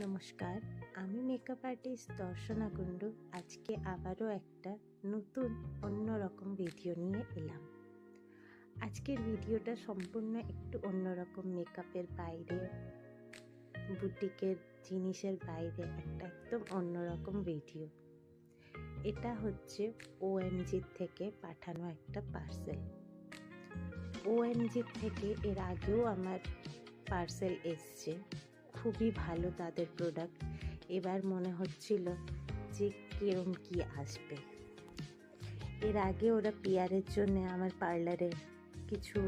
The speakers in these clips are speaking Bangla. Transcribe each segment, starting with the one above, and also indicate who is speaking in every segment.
Speaker 1: নমস্কার, আমি মেকআপ আর্টিস্ট দর্শনা কুণ্ডু। আজকে আবারও একটা নতুন অন্যরকম ভিডিও নিয়ে এলাম। আজকের ভিডিওটা সম্পূর্ণ একটু অন্যরকম, মেকআপের বাইরে, বুটিকের জিনিসের বাইরে একটা একদম অন্যরকম ভিডিও। এটা হচ্ছে OMG থেকে পাঠানো একটা পার্সেল। OMG থেকে এর আগেও আমার পার্সেল এসছে, খুবই ভালো তাদের প্রোডাক্ট। এবার মনে হচ্ছিল যে কিরম কি আসবে। এর আগে ওরা পিয়ারের জন্য আমার পার্লারে কিছু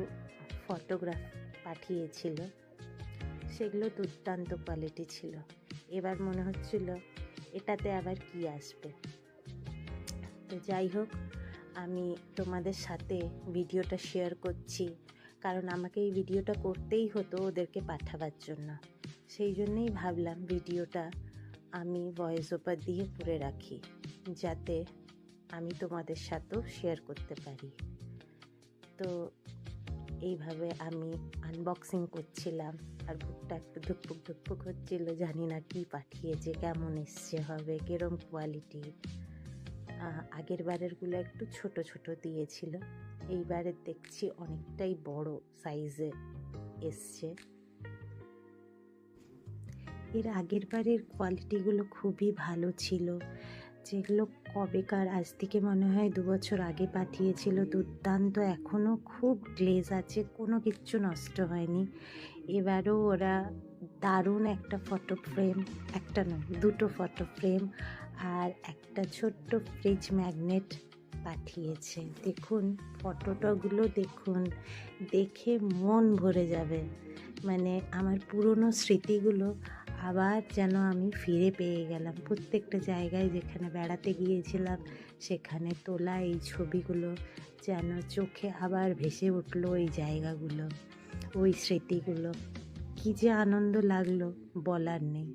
Speaker 1: ফটোগ্রাফ পাঠিয়েছিল, সেগুলো দুর্দান্ত কোয়ালিটি ছিল। এবার মনে হচ্ছিল এটাতে আবার কি আসবে। তো যাই হোক, আমি তোমাদের সাথে ভিডিওটা শেয়ার করছি, কারণ আমাকে এই ভিডিওটা করতেই হতো ওদেরকে পাঠাবার জন্য। সেই জন্যেই ভাবলাম ভিডিওটা আমি ভয়েস ওভার দিয়ে করে রাখি, যাতে আমি তোমাদের সাথেও শেয়ার করতে পারি। তো এইভাবে আমি আনবক্সিং করছিলাম, আর বুকটা একটু ধুকপুক ধুকপুক হচ্ছিল, জানি না কি পাঠিয়েছে, কেমন এসছে হবে, কিরম কোয়ালিটি। আগের বারেরগুলো একটু ছোট ছোট দিয়েছিল, এইবারের দেখছি অনেকটাই বড় সাইজে এসছে। এর আগের বারের কোয়ালিটিগুলো খুবই ভালো ছিল, যেগুলো কবেকার, আজ থেকে মনে হয় 2 বছর আগে পাঠিয়েছিল। দুর্দান্ত, এখনও খুব গ্লেজ আছে, কোনো কিচ্ছু নষ্ট হয়নি। এবারও ওরা দারুণ একটা ফটো ফ্রেম, একটা নয় 2টো ফটো ফ্রেম আর একটা ছোট্ট ফ্রিজ ম্যাগনেট পাঠিয়েছে। দেখুন ফটোটাগুলো, দেখুন, দেখে মন ভরে যাবে। মানে আমার পুরনো স্মৃতিগুলো আবার যেন আমি ফিরে পেয়ে গেলাম। প্রত্যেকটা জায়গায় যেখানে বেড়াতে গিয়েছিলাম সেখানে তোলা এই ছবিগুলো যেন চোখে আবার ভেসে উঠলো, ওই জায়গাগুলো, ওই স্মৃতিগুলো। কী যে আনন্দ লাগলো বলার নেই।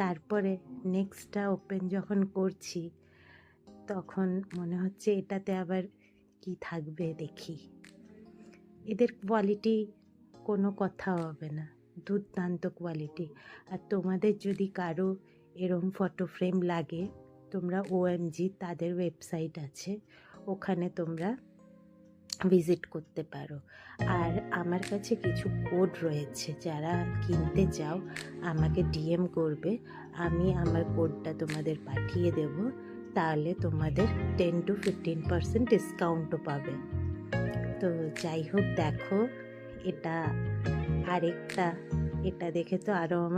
Speaker 1: তারপরে নেক্সটটা ওপেন যখন করছি তখন মনে হচ্ছে এটাতে আবার কি থাকবে দেখি। এদের কোয়ালিটি কোনো কথা হবে না, দুর্দান্ত কোয়ালিটি। আর তোমাদের যদি কারো এরম ফটো ফ্রেম লাগে, তোমরা OMG তাদের ওয়েবসাইট আছে, ওখানে তোমরা ভিজিট করতে পারো। আর আমার কাছে কিছু কোড রয়েছে, যারা কিনতে চাও আমাকে DM করবে, আমি আমার কোডটা তোমাদের পাঠিয়ে দেব। তাহলে তোমাদের 10 to 15% ডিসকাউন্টও পাবে। তো যাই হোক, দেখো এটা আরেকটা, এটা দেখে তো আরও আমার